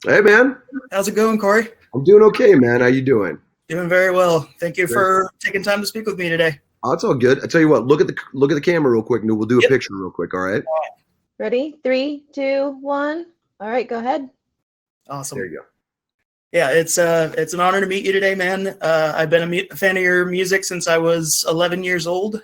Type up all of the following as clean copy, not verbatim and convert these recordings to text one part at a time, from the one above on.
Hey, man. How's it going, Corey? I'm doing okay, man. How you doing? Doing very well. Thank you Great. for taking time to speak with me today. Oh, it's all good. I tell you what. Look at the camera real quick, and we'll do a Yep. picture real quick. All right. Ready? 3, 2, 1. All right, go ahead. Awesome. There you go. Yeah, it's an honor to meet you today, man. I've been a fan of your music since I was 11 years old.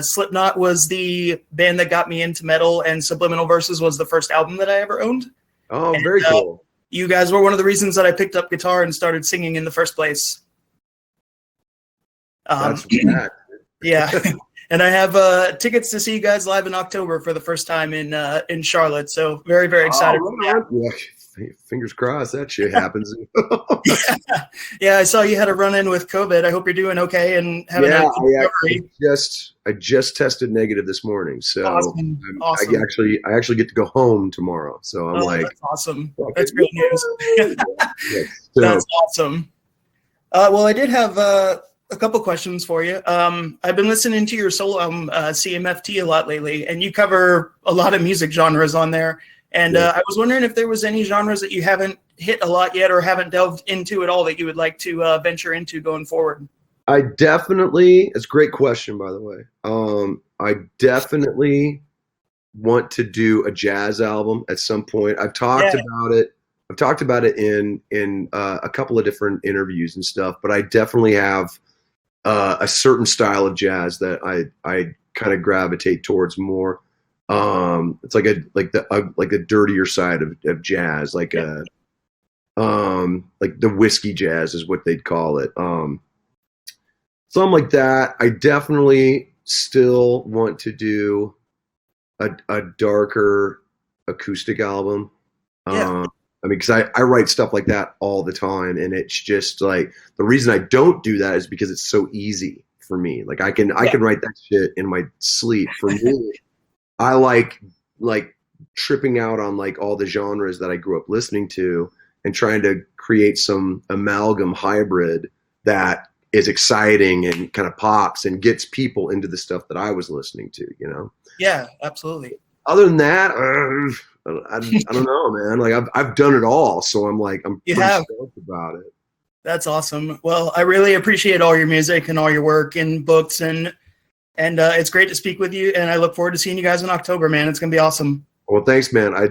Slipknot was the band that got me into metal, and Subliminal Verses was the first album that I ever owned. Oh, And, very cool. You guys were one of the reasons that I picked up guitar and started singing in the first place. That's rad. Yeah. And I have tickets to see you guys live in October for the first time in Charlotte. So very, very excited. Oh, right on. Yeah, fingers crossed that shit happens. Yeah, I saw you had a run-in with COVID. I hope you're doing okay and having a good recovery. I just tested negative this morning, so Awesome. Awesome. I actually get to go home tomorrow. So I'm like, that's awesome. okay. That's great news. Yeah, so, That's awesome. Well, I did have a couple questions for you. I've been listening to your solo album, CMFT, a lot lately, and you cover a lot of music genres on there. And I was wondering if there was any genres that you haven't hit a lot yet or haven't delved into at all that you would like to venture into going forward. it's a great question, by the way. I definitely want to do a jazz album at some point. I've talked about it. I've talked about it in a couple of different interviews and stuff, but I definitely have a certain style of jazz that I kind of gravitate towards more. It's like the dirtier side of jazz, like the whiskey jazz is what they'd call it. Something like that. I definitely still want to do a darker acoustic album. I mean, because I write stuff like that all the time, and it's just like the reason I don't do that is because it's so easy for me. Like I can write that shit in my sleep. For me, I like tripping out on like all the genres that I grew up listening to and trying to create some amalgam hybrid that is exciting and kind of pops and gets people into the stuff that I was listening to, you know? Yeah, absolutely. Other than that, I don't know, man. Like I've done it all, so I'm pretty stoked about it. That's awesome. Well, I really appreciate all your music and all your work and books, and it's great to speak with you. And I look forward to seeing you guys in October, man. It's gonna be awesome. Well, thanks, man. I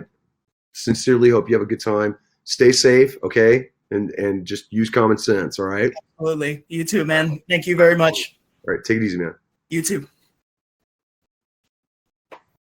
sincerely hope you have a good time. Stay safe, okay, and just use common sense. All right. Absolutely. You too, man. Thank you very much. All right. Take it easy, man. You too.